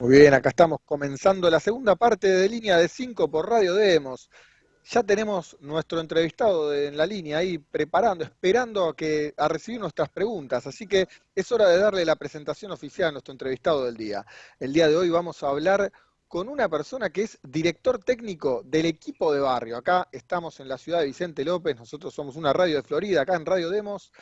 Muy bien, acá estamos comenzando la segunda parte de Línea de 5 por Radio Demos. Ya tenemos nuestro entrevistado en la línea ahí preparando, esperando a recibir nuestras preguntas. Así que es hora de darle la presentación oficial a nuestro entrevistado del día. El día de hoy vamos a hablar con una persona que es director técnico del equipo de barrio. Acá estamos en la ciudad de Vicente López, nosotros somos una radio de Florida, acá en Radio Demos.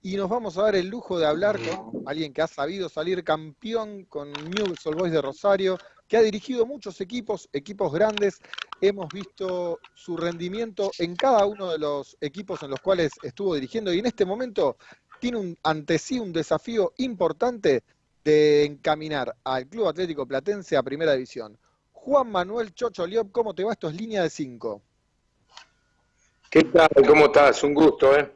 Y nos vamos a dar el lujo de hablar con alguien que ha sabido salir campeón con Newell's Old Boys de Rosario, que ha dirigido muchos equipos, equipos grandes. Hemos visto su rendimiento en cada uno de los equipos en los cuales estuvo dirigiendo y en este momento tiene ante sí un desafío importante de encaminar al Club Atlético Platense a Primera División. Juan Manuel Chocho Liop, ¿cómo te va? Esto es Línea de 5. ¿Qué tal? ¿Cómo estás? Un gusto, ¿eh?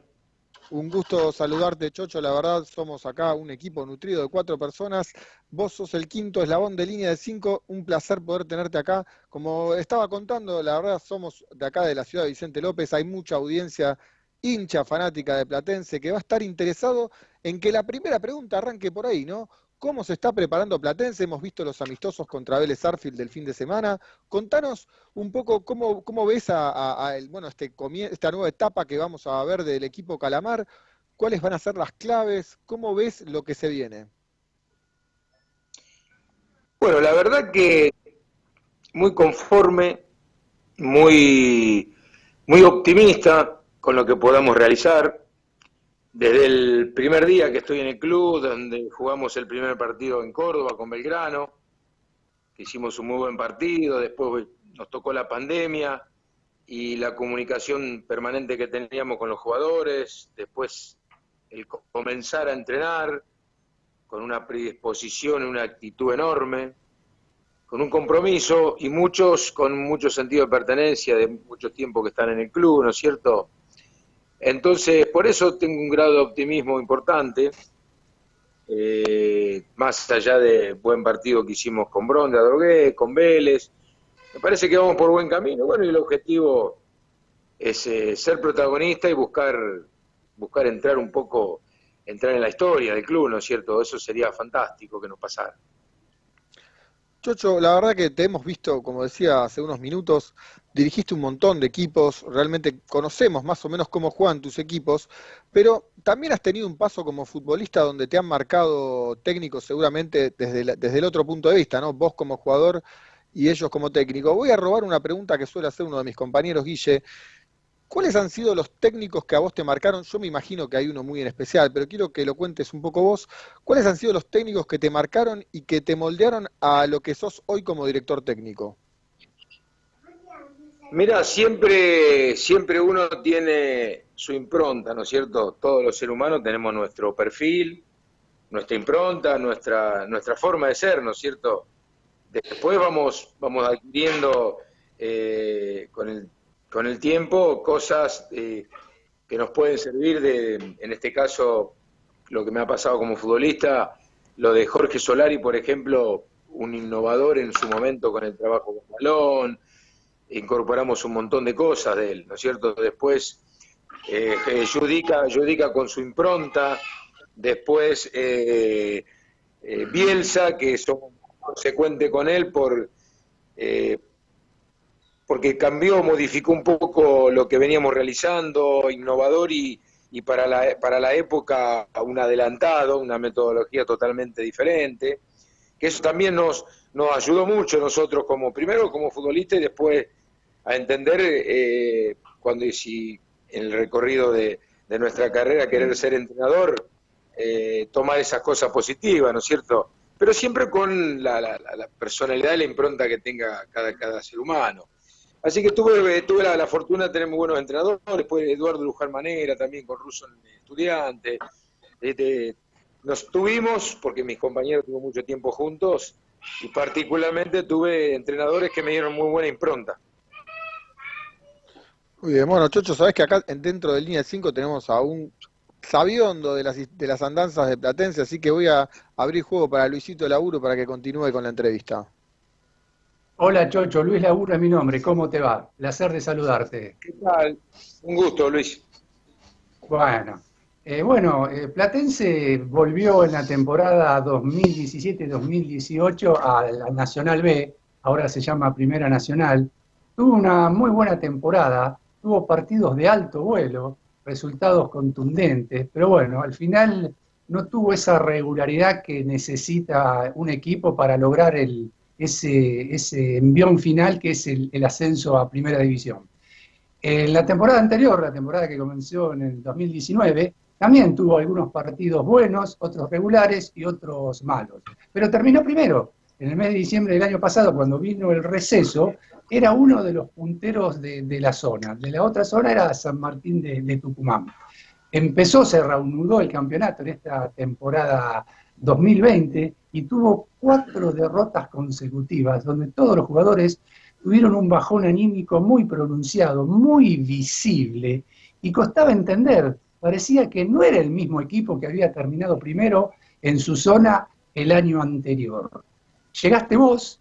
Un gusto saludarte, Chocho. La verdad, somos acá un equipo nutrido de 4 personas. Vos sos el quinto eslabón de Línea de 5. Un placer poder tenerte acá. Como estaba contando, la verdad, somos de acá de la ciudad de Vicente López. Hay mucha audiencia hincha fanática de Platense que va a estar interesado en que la primera pregunta arranque por ahí, ¿no? ¿Cómo se está preparando Platense? Hemos visto los amistosos contra Vélez Sarsfield del fin de semana. Contanos un poco cómo ves esta nueva etapa que vamos a ver del equipo Calamar, cuáles van a ser las claves, cómo ves lo que se viene. Bueno, la verdad que muy conforme, muy optimista con lo que podamos realizar. Desde el primer día que estoy en el club, donde jugamos el primer partido en Córdoba con Belgrano, que hicimos un muy buen partido, después nos tocó la pandemia y la comunicación permanente que teníamos con los jugadores, después el comenzar a entrenar con una predisposición, una actitud enorme, con un compromiso y muchos con mucho sentido de pertenencia de mucho tiempo que están en el club, ¿no es cierto? Entonces, por eso tengo un grado de optimismo importante, más allá de buen partido que hicimos con Bronda, Drogué, con Vélez. Me parece que vamos por buen camino. Bueno, y el objetivo es ser protagonista y buscar entrar en la historia del club, ¿no es cierto? Eso sería fantástico que nos pasara. Chocho, la verdad que te hemos visto, como decía hace unos minutos, dirigiste un montón de equipos, realmente conocemos más o menos cómo juegan tus equipos, pero también has tenido un paso como futbolista donde te han marcado técnicos seguramente desde el otro punto de vista, ¿no? Vos como jugador y ellos como técnico. Voy a robar una pregunta que suele hacer uno de mis compañeros, Guille. ¿Cuáles han sido los técnicos que a vos te marcaron? Yo me imagino que hay uno muy en especial, pero quiero que lo cuentes un poco vos. ¿Cuáles han sido los técnicos que te marcaron y que te moldearon a lo que sos hoy como director técnico? Mira, siempre uno tiene su impronta, ¿no es cierto? Todos los seres humanos tenemos nuestro perfil, nuestra impronta, nuestra forma de ser, ¿no es cierto? Después vamos adquiriendo con el tiempo cosas que nos pueden servir en este caso, lo que me ha pasado como futbolista, lo de Jorge Solari, por ejemplo, un innovador en su momento con el trabajo con balón, incorporamos un montón de cosas de él, ¿no es cierto? Después, Judica con su impronta, después Bielsa, que somos consecuentes con él porque cambió, modificó un poco lo que veníamos realizando, innovador y para la época un adelantado, una metodología totalmente diferente, que eso también nos ayudó mucho nosotros primero como futbolistas y después a entender si en el recorrido de nuestra carrera querer ser entrenador, tomar esas cosas positivas, ¿no es cierto? Pero siempre con la personalidad y la impronta que tenga cada ser humano. Así que tuve la fortuna de tener muy buenos entrenadores, después Eduardo Luján Manera, también con Russo en Estudiante. Nos tuvimos, porque mis compañeros tuvimos mucho tiempo juntos, y particularmente tuve entrenadores que me dieron muy buena impronta. Muy bien, bueno, Chocho, sabés que acá dentro de Línea 5 tenemos a un sabiondo de las andanzas de Platense, así que voy a abrir juego para Luisito Laburo para que continúe con la entrevista. Hola Chocho, Luis Laburo es mi nombre, ¿cómo te va? Placer de saludarte. ¿Qué tal? Un gusto, Luis. Bueno, Platense volvió en la temporada 2017-2018 a la Nacional B, ahora se llama Primera Nacional. Tuvo una muy buena temporada, tuvo partidos de alto vuelo, resultados contundentes, pero bueno, al final no tuvo esa regularidad que necesita un equipo para lograr ese envión final que es el ascenso a Primera División. En la temporada anterior, la temporada que comenzó en el 2019, también tuvo algunos partidos buenos, otros regulares y otros malos. Pero terminó primero. En el mes de diciembre del año pasado, cuando vino el receso, era uno de los punteros de la zona. De la otra zona era San Martín de Tucumán. Se reanudó el campeonato en esta temporada 2020 y tuvo 4 derrotas consecutivas, donde todos los jugadores tuvieron un bajón anímico muy pronunciado, muy visible, y costaba entender. Parecía que no era el mismo equipo que había terminado primero en su zona el año anterior. Llegaste vos,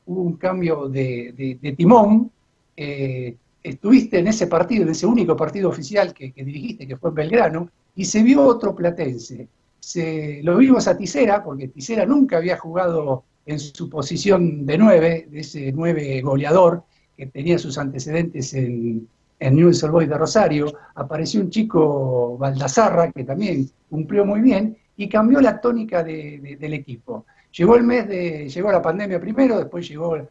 hubo un cambio de timón, estuviste en ese partido, en ese único partido oficial que dirigiste, que fue en Belgrano, y se vio otro platense. Lo vimos a Tisera, porque Tisera nunca había jugado en su posición de 9, de ese 9 goleador que tenía sus antecedentes en Newell's Old Boys de Rosario. Apareció un chico, Baldassarra, que también cumplió muy bien y cambió la tónica del equipo. Llegó la pandemia primero, después llegó el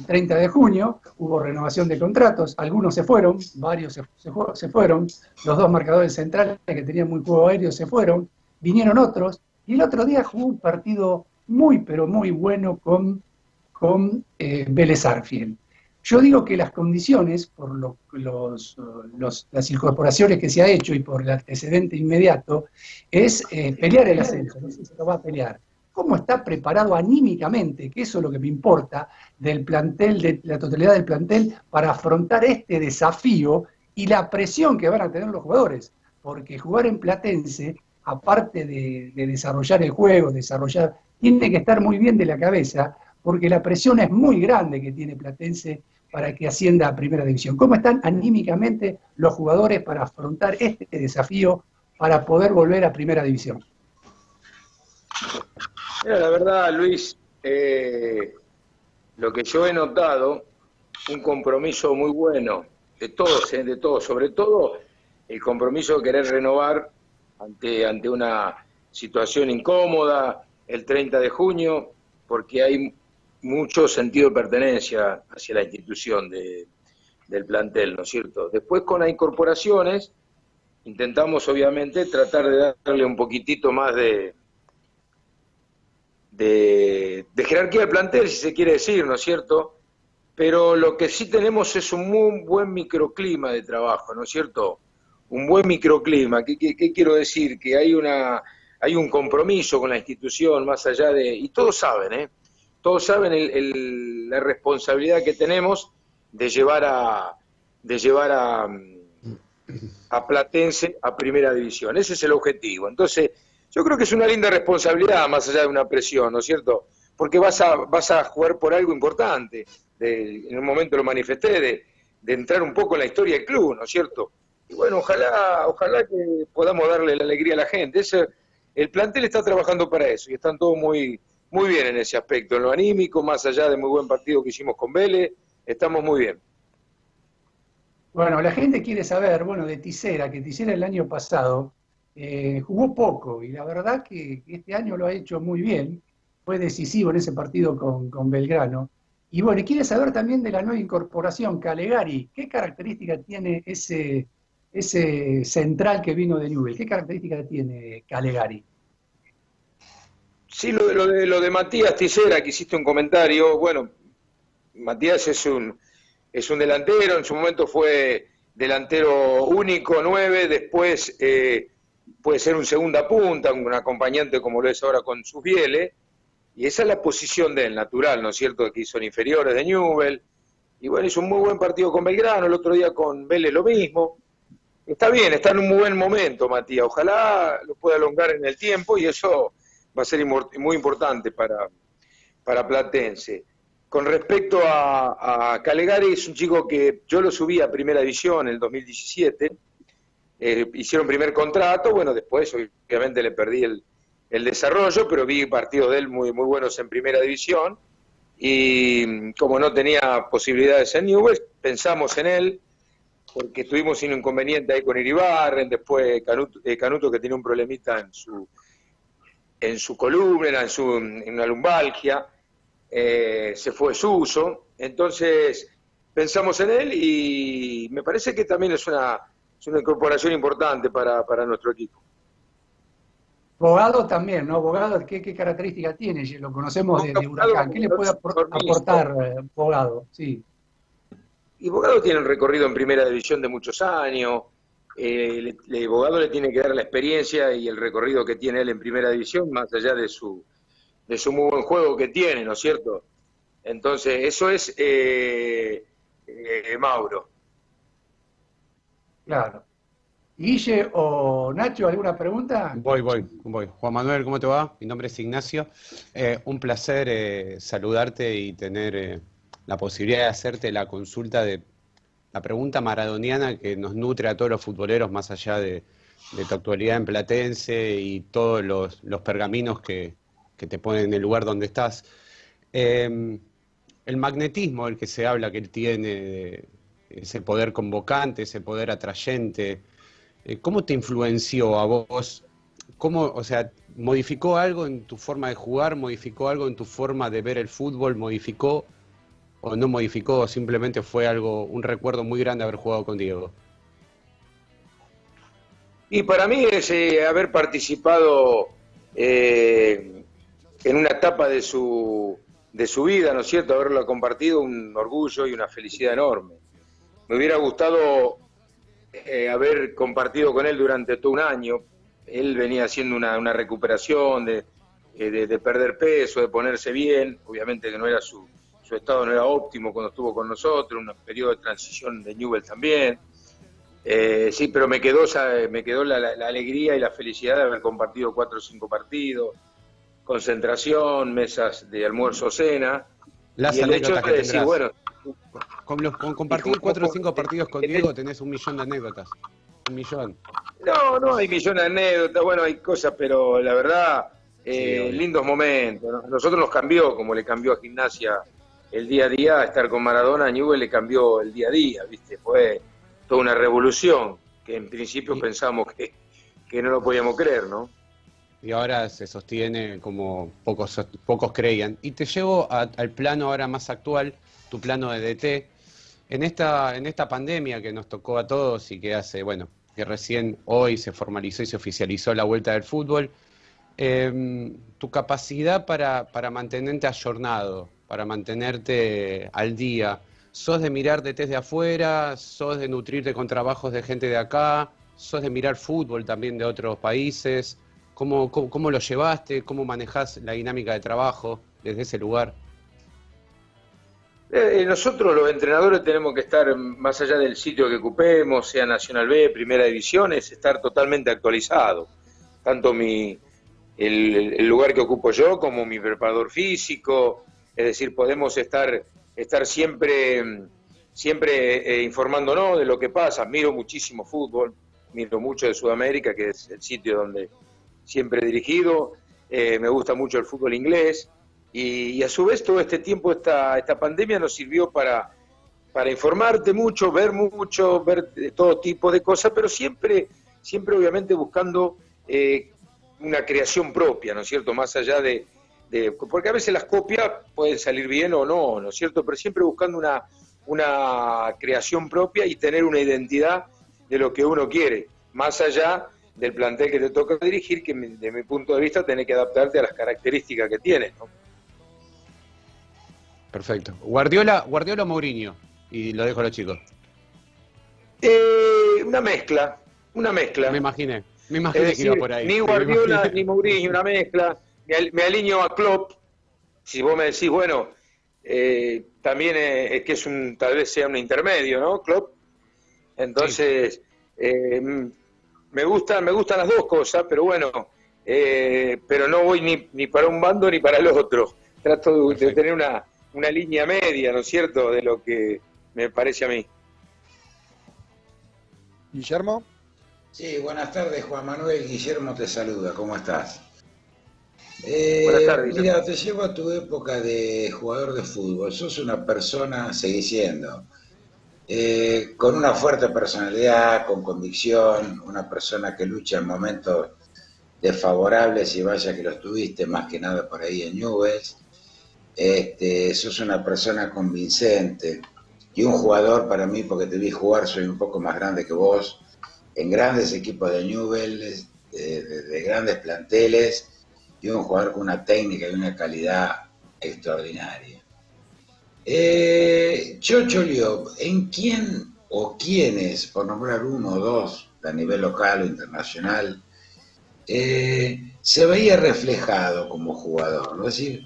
30 de junio, hubo renovación de contratos, algunos se fueron, varios se fueron, los 2 marcadores centrales que tenían muy juego aéreo se fueron, vinieron otros, y el otro día jugó un partido muy, pero muy bueno con Vélez Arfiel. Yo digo que las condiciones, por las incorporaciones que se ha hecho y por el antecedente inmediato, es pelear el ascenso, no sé si se lo va a pelear. ¿Cómo está preparado anímicamente? Que eso es lo que me importa del plantel, de la totalidad del plantel, para afrontar este desafío y la presión que van a tener los jugadores. Porque jugar en Platense, aparte de desarrollar el juego, tiene que estar muy bien de la cabeza, porque la presión es muy grande que tiene Platense para que ascienda a Primera División. ¿Cómo están anímicamente los jugadores para afrontar este desafío para poder volver a Primera División? Mira, la verdad, Luis, lo que yo he notado, un compromiso muy bueno de todos, sobre todo el compromiso de querer renovar ante una situación incómoda el 30 de junio, porque hay mucho sentido de pertenencia hacia la institución del plantel, ¿no es cierto? Después, con las incorporaciones, intentamos obviamente tratar de darle un poquitito más de jerarquía al plantel, si se quiere decir, ¿no es cierto? Pero lo que sí tenemos es un muy buen microclima de trabajo, ¿no es cierto? Un buen microclima. ¿Qué quiero decir? Que hay un compromiso con la institución, más allá de... Y todos saben, todos saben la responsabilidad que tenemos de llevar a Platense a Primera División. Ese es el objetivo. Entonces, yo creo que es una linda responsabilidad, más allá de una presión, ¿no es cierto? Porque vas a jugar por algo importante. En un momento lo manifesté, de entrar un poco en la historia del club, ¿no es cierto? Y bueno, ojalá que podamos darle la alegría a la gente. El plantel está trabajando para eso y están todos muy, muy bien en ese aspecto. En lo anímico, más allá de muy buen partido que hicimos con Vélez, estamos muy bien. Bueno, la gente quiere saber, de Tisera, que Tisera el año pasado jugó poco y la verdad que este año lo ha hecho muy bien, fue decisivo en ese partido con Belgrano. Y quiere saber también de la nueva incorporación, Calegari. ¿Qué característica tiene ese central que vino de Newell's? ¿Qué característica tiene Calegari? Sí, lo de Matías Tisera, que hiciste un comentario. Bueno, Matías es un delantero, en su momento fue delantero único, 9, después puede ser un segunda punta, un acompañante como lo es ahora con Susbiele, y esa es la posición de él, natural, ¿no es cierto?, que hizo en inferiores de Newell's, y bueno, hizo un muy buen partido con Belgrano, el otro día con Vélez lo mismo. Está bien, está en un muy buen momento, Matías, ojalá lo pueda elongar en el tiempo, y eso va a ser muy importante para Platense. Con respecto a Calegari, es un chico que yo lo subí a Primera División en el 2017, hicieron primer contrato, bueno, después obviamente le perdí el desarrollo, pero vi partidos de él muy, muy buenos en primera división, y como no tenía posibilidades en Newell's, pensamos en él, porque tuvimos un inconveniente ahí con Iribarren, después Canuto que tenía un problemita en su columna, en una lumbalgia, se fue Suso, entonces pensamos en él y me parece que también es una incorporación importante para nuestro equipo. Bogado también, ¿no? Bogado, ¿qué característica tiene? Lo conocemos de Huracán. ¿Qué le puede aportar Bogado? Sí. Y Bogado tiene un recorrido en primera división de muchos años. Bogado le tiene que dar la experiencia y el recorrido que tiene él en primera división, más allá de su muy buen juego que tiene, ¿no es cierto? Entonces, eso es Mauro. Claro. Guille o Nacho, ¿alguna pregunta? Voy. Juan Manuel, ¿cómo te va? Mi nombre es Ignacio. Un placer saludarte y tener la posibilidad de hacerte la consulta de la pregunta maradoniana que nos nutre a todos los futboleros, más allá de tu actualidad en Platense y todos los pergaminos que te ponen en el lugar donde estás. El magnetismo del que se habla que él tiene, ese poder convocante, ese poder atrayente, ¿cómo te influenció a vos? O sea, ¿modificó algo en tu forma de jugar? ¿Modificó algo en tu forma de ver el fútbol? ¿Modificó o no modificó? ¿O simplemente fue un recuerdo muy grande haber jugado con Diego? Y para mí es haber participado en una etapa de su vida, ¿no es cierto? Haberlo compartido, un orgullo y una felicidad enorme. Me hubiera gustado haber compartido con él durante todo un año. Él venía haciendo una recuperación de perder peso, de ponerse bien. Obviamente que no era su estado no era óptimo cuando estuvo con nosotros, un periodo de transición de Newell's también. Sí, pero me quedó la alegría y la felicidad de haber compartido 4 o 5 partidos, concentración, mesas de almuerzo, cena. Las y el hecho anécdotas de que decir, tendrás. bueno, Con compartir 4 o 5 partidos con Diego tenés 1 millón de anécdotas. 1 millón. No hay millones de anécdotas, bueno, hay cosas, pero la verdad, Sí, lindos momentos, ¿no? A nosotros nos cambió, como le cambió a Gimnasia el día a día, estar con Maradona, a Newell's le cambió el día a día, ¿viste? Fue toda una revolución, que en principio pensamos que no lo podíamos creer, ¿no? Y ahora se sostiene como pocos creían. Y te llevo al plano ahora más actual, tu plano de DT. En esta pandemia que nos tocó a todos y que recién hoy se formalizó y se oficializó la vuelta del fútbol, tu capacidad para mantenerte ayornado, para mantenerte al día, ¿sos de mirar DTs de afuera? ¿Sos de nutrirte con trabajos de gente de acá? ¿Sos de mirar fútbol también de otros países? ¿Cómo lo llevaste? ¿Cómo manejás la dinámica de trabajo desde ese lugar? Nosotros los entrenadores tenemos que estar más allá del sitio que ocupemos, sea Nacional B, Primera División, es estar totalmente actualizado. Tanto el lugar que ocupo yo como mi preparador físico, es decir, podemos estar siempre informándonos de lo que pasa. Miro muchísimo fútbol, miro mucho de Sudamérica, que es el sitio donde siempre he dirigido, me gusta mucho el fútbol inglés. Y a su vez todo este tiempo, esta pandemia nos sirvió para informarte mucho, ver todo tipo de cosas, pero siempre obviamente buscando una creación propia, ¿no es cierto? Más allá porque a veces las copias pueden salir bien o no, ¿no es cierto? Pero siempre buscando una creación propia y tener una identidad de lo que uno quiere, más allá del plantel que te toca dirigir, que de mi punto de vista tenés que adaptarte a las características que tienes, ¿no? Perfecto. Guardiola o Mourinho, y lo dejo a los chicos. Una mezcla. Me imaginé que iba por ahí. Ni Guardiola ni Mourinho, una mezcla. Me alineo a Klopp. Si vos me decís, bueno, también es que tal vez sea un intermedio, ¿no? Klopp. Entonces, sí. Me gustan las dos cosas, pero bueno, pero no voy ni para un bando ni para el otro. Trato de tener una línea media, ¿no es cierto?, de lo que me parece a mí. Guillermo. Sí, buenas tardes, Juan Manuel. Guillermo te saluda, ¿cómo estás? Buenas tardes. Mira, te llevo a tu época de jugador de fútbol. Sos una persona, seguís siendo, con una fuerte personalidad, con convicción, una persona que lucha en momentos desfavorables y vaya que los tuviste, más que nada por ahí en Newell's. Sos una persona convincente y un jugador para mí, porque te vi jugar, soy un poco más grande que vos, en grandes equipos de Newell's, de grandes planteles, y un jugador con una técnica y una calidad extraordinaria. Chocho Liop, ¿en quién o quiénes, por nombrar uno o dos a nivel local o internacional, se veía reflejado como jugador? Es decir,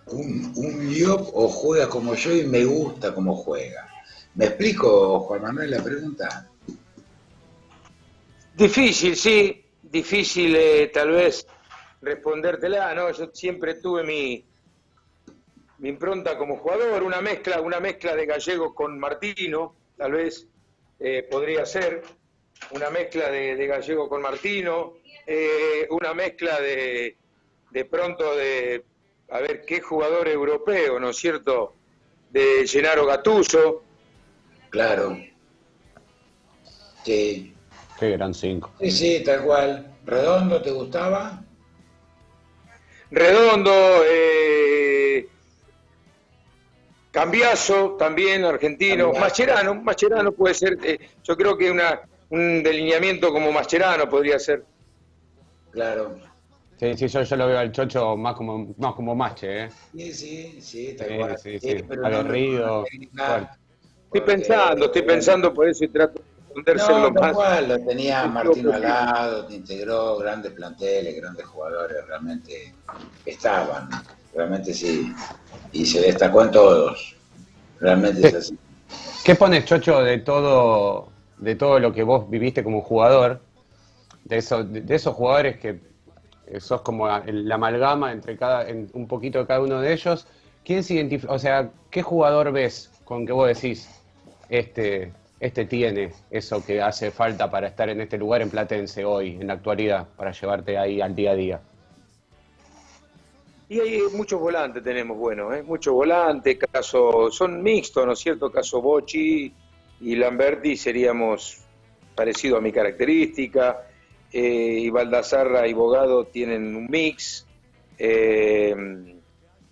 un Liop o juega como yo y me gusta cómo juega. ¿Me explico, Juan Manuel, la pregunta? Difícil, sí, difícil tal vez respondértela, ¿no? Yo siempre tuve mi impronta como jugador, una mezcla de Gallego con Martino, tal vez podría ser, una mezcla de Gallego con Martino, una mezcla de pronto de, a ver, qué jugador europeo, ¿no es cierto?, de Gennaro Gattuso. Claro. Sí. Qué gran 5. Sí, sí, tal cual. ¿Redondo te gustaba? Redondo, Cambiaso también, argentino. Mascherano puede ser, yo creo que un delineamiento como Mascherano podría ser. Claro. Sí, yo lo veo al Chocho más como Mache, ¿eh? Sí, tal cual. Sí. Pero Aguerrido, fuerte. Estoy pensando por eso y trato de respondérselo No, tal más. cual, lo tenía Martino al lado, te integró grandes planteles, grandes jugadores, realmente estaban, realmente sí, y se destacó en todos, realmente es así. ¿Qué pones, Chocho, de todo lo que vos viviste como jugador, de esos jugadores que sos como la amalgama entre un poquito de cada uno de ellos? ¿Quién se identifica? O sea, ¿qué jugador ves con que vos decís, este tiene eso que hace falta para estar en este lugar en Platense hoy, en la actualidad, para llevarte ahí al día a día? Y hay muchos volantes tenemos, muchos volantes, son mixtos, ¿no es cierto? Caso Bocci y Lamberti seríamos parecidos a mi característica, y Baldassarra y Bogado tienen un mix,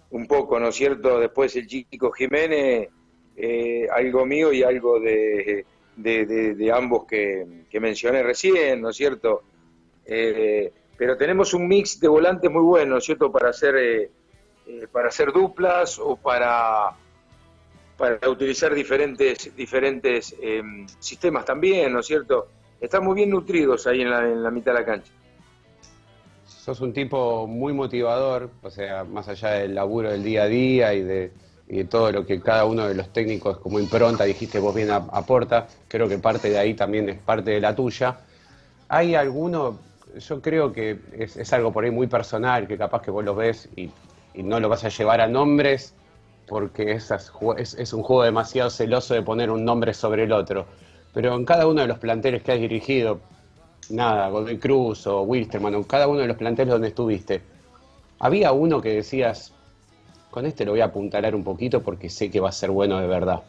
un poco, ¿no es cierto? Después el Chico Jiménez, algo mío y algo de ambos que mencioné recién, ¿no es cierto? Pero tenemos un mix de volantes muy bueno, ¿no es cierto? Para hacer duplas o para utilizar diferentes sistemas también, ¿no es cierto? Están muy bien nutridos ahí en la mitad de la cancha. Sos un tipo muy motivador, o sea, más allá del laburo del día a día y de todo lo que cada uno de los técnicos como impronta, dijiste vos bien, aporta, creo que parte de ahí también es parte de la tuya. ¿Hay alguno, yo creo que es algo por ahí muy personal, que capaz que vos lo ves y no lo vas a llevar a nombres porque es un juego demasiado celoso de poner un nombre sobre el otro, pero en cada uno de los planteles que has dirigido, Godoy Cruz o Wilstermann, o cada uno de los planteles donde estuviste, ¿había uno que decías, con este lo voy a apuntalar un poquito porque sé que va a ser bueno de verdad?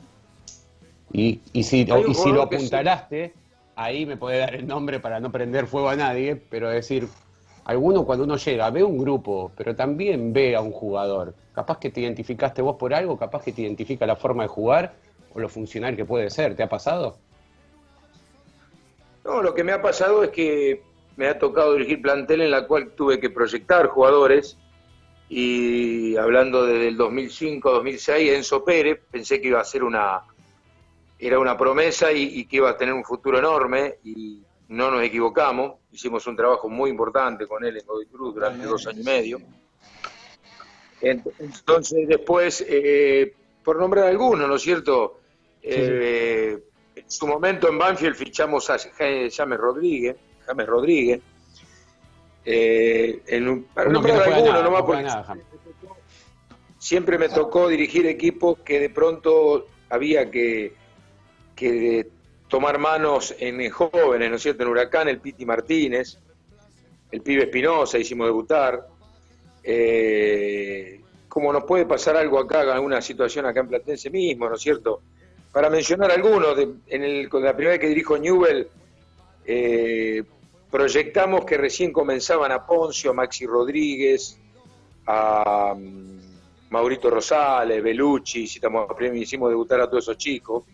Y si lo apuntalaste, ahí me puede dar el nombre para no prender fuego a nadie, pero decir, alguno cuando uno llega ve un grupo, pero también ve a un jugador. Capaz que te identificaste vos por algo, capaz que te identifica la forma de jugar o lo funcional que puede ser. ¿Te ha pasado? No, lo que me ha pasado es que me ha tocado dirigir plantel en la cual tuve que proyectar jugadores, y hablando desde el 2005-2006, Enzo Pérez, pensé que iba a ser era una promesa y que iba a tener un futuro enorme, y no nos equivocamos. Hicimos un trabajo muy importante con él en Godoy Cruz durante 2 años y medio. Entonces después, por nombrar algunos, ¿no es cierto? En su momento en Banfield fichamos a James Rodríguez. Para nombrar algunos nomás, porque siempre me tocó dirigir equipos que de pronto había que tomar manos en jóvenes, ¿no es cierto? En Huracán, el Piti Martínez, el pibe Espinosa, hicimos debutar. Como nos puede pasar algo acá, alguna situación acá en Platense mismo, ¿no es cierto? Para mencionar algunos, con la primera vez que dirijo Newell, proyectamos que recién comenzaban a Poncio, a Maxi Rodríguez, a Maurito Rosales, Belucci, hicimos debutar a todos esos chicos,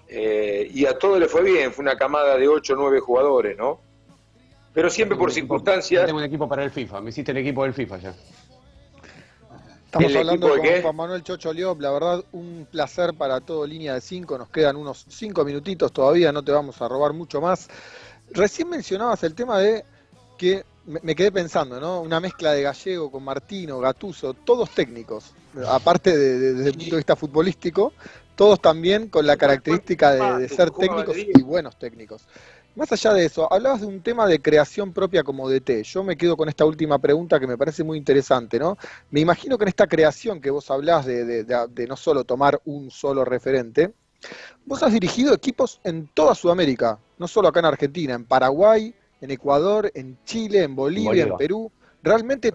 y a todos les fue bien, fue una camada de 8 o 9 jugadores, ¿no? Pero siempre por circunstancias... Tengo un equipo para el FIFA, me hiciste el equipo del FIFA ya. Estamos hablando con Juan Manuel Chocho Liop, la verdad un placer para todo Línea de 5, nos quedan unos 5 minutitos todavía, no te vamos a robar mucho más. Recién mencionabas el tema de que me quedé pensando, ¿no? Una mezcla de Gallego con Martino, Gattuso, todos técnicos, aparte desde el punto de vista futbolístico, todos también con la característica de ser técnicos y buenos técnicos. Más allá de eso, hablabas de un tema de creación propia como DT. Yo me quedo con esta última pregunta que me parece muy interesante, ¿no? Me imagino que en esta creación que vos hablás de no solo tomar un solo referente, vos has dirigido equipos en toda Sudamérica, no solo acá en Argentina, en Paraguay, en Ecuador, en Chile, en Bolivia, en Perú. Realmente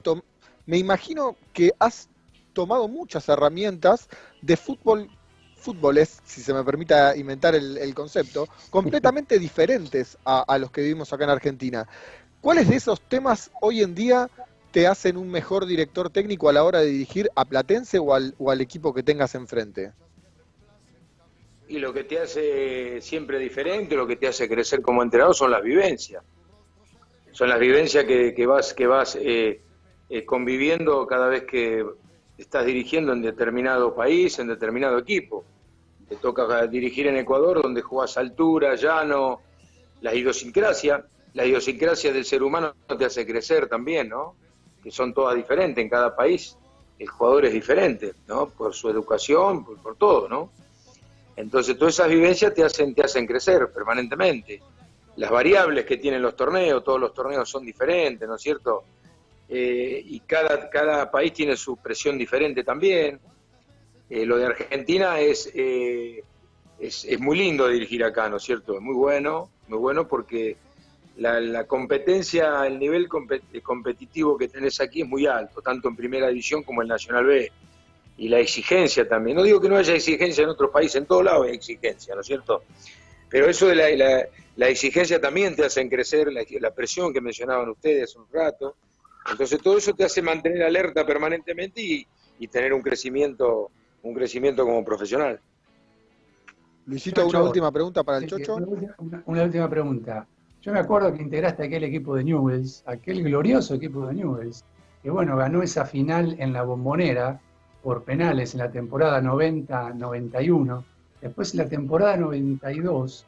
me imagino que has tomado muchas herramientas de fútboles, si se me permite inventar el concepto, completamente diferentes a los que vivimos acá en Argentina. ¿Cuáles de esos temas hoy en día te hacen un mejor director técnico a la hora de dirigir a Platense o al equipo que tengas enfrente? Y lo que te hace siempre diferente, lo que te hace crecer como entrenador son las vivencias. Son las vivencias que vas conviviendo cada vez que estás dirigiendo en determinado país, en determinado equipo. Te toca dirigir en Ecuador, donde jugás altura, llano, la idiosincrasia del ser humano te hace crecer también, ¿no? Que son todas diferentes en cada país. El jugador es diferente, ¿no? Por su educación, por todo, ¿no? Entonces todas esas vivencias te hacen crecer permanentemente. Las variables que tienen los torneos, todos los torneos son diferentes, ¿no es cierto? Y cada país tiene su presión diferente también. Lo de Argentina es muy lindo dirigir acá, ¿no es cierto? Es muy bueno porque la competencia, el nivel competitivo que tenés aquí es muy alto, tanto en Primera División como en Nacional B. Y la exigencia también. No digo que no haya exigencia en otros países, en todos lados hay exigencia, ¿no es cierto? Pero eso de la exigencia también te hace crecer, la presión que mencionaban ustedes hace un rato. Entonces todo eso te hace mantener alerta permanentemente y tener un crecimiento como profesional. Luisito, Chocho, una última pregunta para el Chocho. Una última pregunta. Yo me acuerdo que integraste aquel equipo de Newell's, aquel glorioso equipo de Newell's, que bueno, ganó esa final en la Bombonera por penales en la temporada 90-91. Después en la temporada 92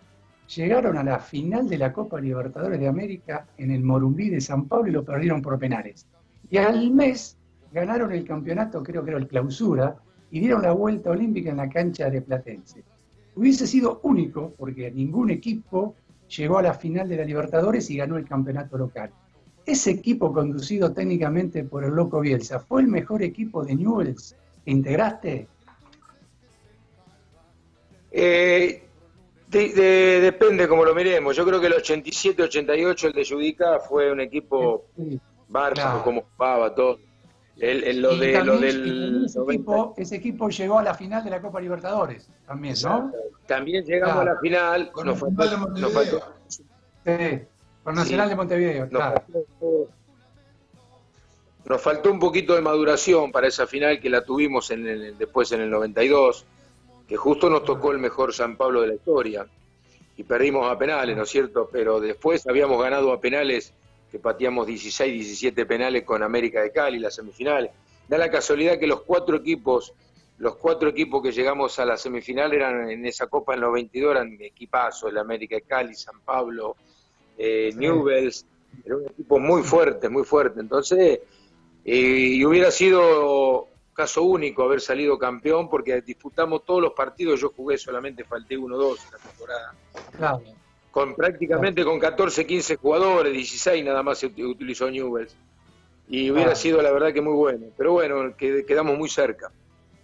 llegaron a la final de la Copa Libertadores de América en el Morumbí de San Pablo y lo perdieron por penales. Y al mes ganaron el campeonato, creo que era el Clausura, y dieron la vuelta olímpica en la cancha de Platense. Hubiese sido único porque ningún equipo llegó a la final de la Libertadores y ganó el campeonato local. Ese equipo conducido técnicamente por el Loco Bielsa, ¿fue el mejor equipo de Newell's que integraste? Depende como lo miremos. Yo creo que el 87-88, el de Judica, fue un equipo bárbaro, claro, como jugaba todo. Ese equipo llegó a la final de la Copa Libertadores también, ¿no? También llegamos a la final con Nacional de Montevideo. Con Nacional de Montevideo, claro. Nos faltó un poquito de maduración para esa final que la tuvimos después en el 92, que justo nos tocó el mejor San Pablo de la historia y perdimos a penales, ¿no es cierto? Pero después habíamos ganado a penales, que pateamos 16, 17 penales con América de Cali, las semifinales. Da la casualidad que los cuatro equipos que llegamos a la semifinal eran en esa Copa en 92, eran equipazos, el América de Cali, San Pablo, Newell's, era un equipo muy fuerte, muy fuerte. Entonces, y hubiera sido caso único haber salido campeón, porque disputamos todos los partidos, yo jugué solamente, falté 1 o 2 en la temporada. Claro. Prácticamente con 14, 15 jugadores, 16 nada más se utilizó Newell's. Y hubiera sido la verdad que muy bueno. Pero bueno, quedamos muy cerca.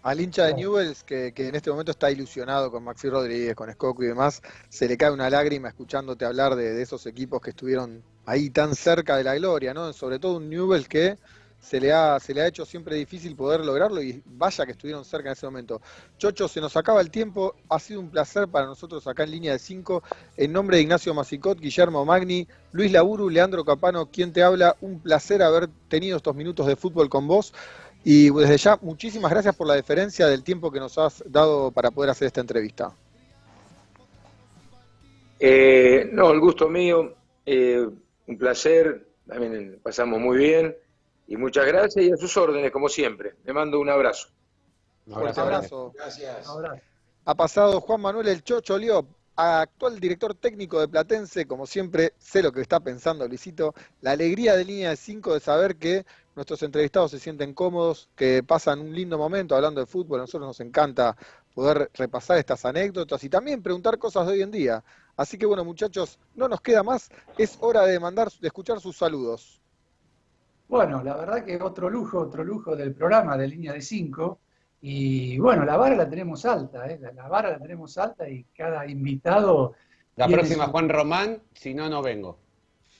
Al hincha de Newell's, que en este momento está ilusionado con Maxi Rodríguez, con Escoco y demás, se le cae una lágrima escuchándote hablar de esos equipos que estuvieron ahí tan cerca de la gloria, ¿no? Sobre todo un Newell's que se le ha hecho siempre difícil poder lograrlo y vaya que estuvieron cerca en ese momento. Chocho, se nos acaba el tiempo, ha sido un placer para nosotros acá en Línea de 5, en nombre de Ignacio Masicot, Guillermo Magni, Luis Laburu, Leandro Capano, quien te habla, un placer haber tenido estos minutos de fútbol con vos. Y desde ya, muchísimas gracias por la deferencia del tiempo que nos has dado para poder hacer esta entrevista. No, el gusto mío, un placer, también pasamos muy bien, y muchas gracias, y a sus órdenes, como siempre. Le mando un abrazo. Un fuerte abrazo. Gracias. Ha pasado Juan Manuel El Chocho Liop, actual director técnico de Platense. Como siempre, sé lo que está pensando Luisito. La alegría de Línea de 5 de saber que nuestros entrevistados se sienten cómodos, que pasan un lindo momento hablando de fútbol. A nosotros nos encanta poder repasar estas anécdotas y también preguntar cosas de hoy en día. Así que bueno, muchachos, no nos queda más. Es hora de escuchar sus saludos. Bueno, la verdad que otro lujo del programa de Línea de 5. Y bueno, la vara la tenemos alta, ¿eh? La vara la tenemos alta y cada invitado... La próxima, Juan Román, si no, no vengo.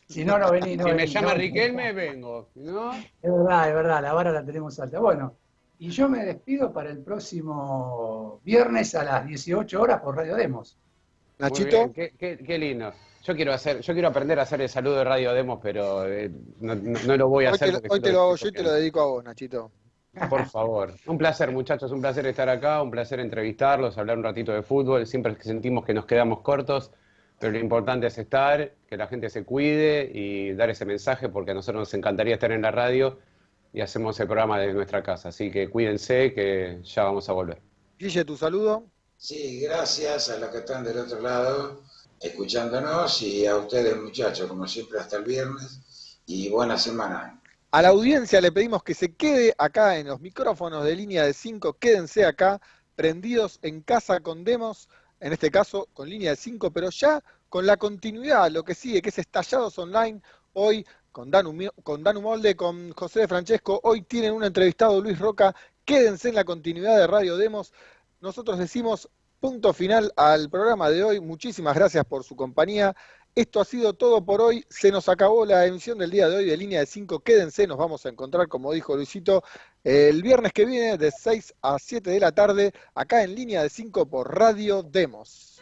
Si no, no vení. No si vení, me llama no, Riquelme, vengo. ¿No? Es verdad, la vara la tenemos alta. Bueno, y yo me despido para el próximo viernes a las 18 horas por Radio Demos. Nachito. Qué lindo. Yo quiero aprender a hacer el saludo de Radio Demos, pero no lo voy a hacer. Hoy te lo hago yo y te lo dedico a vos, Nachito. Por favor. Un placer, muchachos, un placer estar acá, un placer entrevistarlos, hablar un ratito de fútbol. Siempre sentimos que nos quedamos cortos, pero lo importante es estar, que la gente se cuide y dar ese mensaje, porque a nosotros nos encantaría estar en la radio y hacemos el programa desde nuestra casa. Así que cuídense, que ya vamos a volver. Guille, tu saludo. Sí, gracias a los que están del otro lado, escuchándonos, y a ustedes, muchachos, como siempre, hasta el viernes, y buena semana. A la audiencia le pedimos que se quede acá en los micrófonos de Línea de 5, quédense acá, prendidos en casa con Demos, en este caso con Línea de 5, pero ya con la continuidad, lo que sigue, que es Estallados Online, hoy con Danu Molde, con José de Francesco, hoy tienen un entrevistado, Luis Roca, quédense en la continuidad de Radio Demos. Nosotros decimos punto final al programa de hoy, muchísimas gracias por su compañía. Esto ha sido todo por hoy, se nos acabó la emisión del día de hoy de Línea de 5, quédense, nos vamos a encontrar, como dijo Luisito, el viernes que viene de 6 a 7 de la tarde, acá en Línea de 5 por Radio Demos.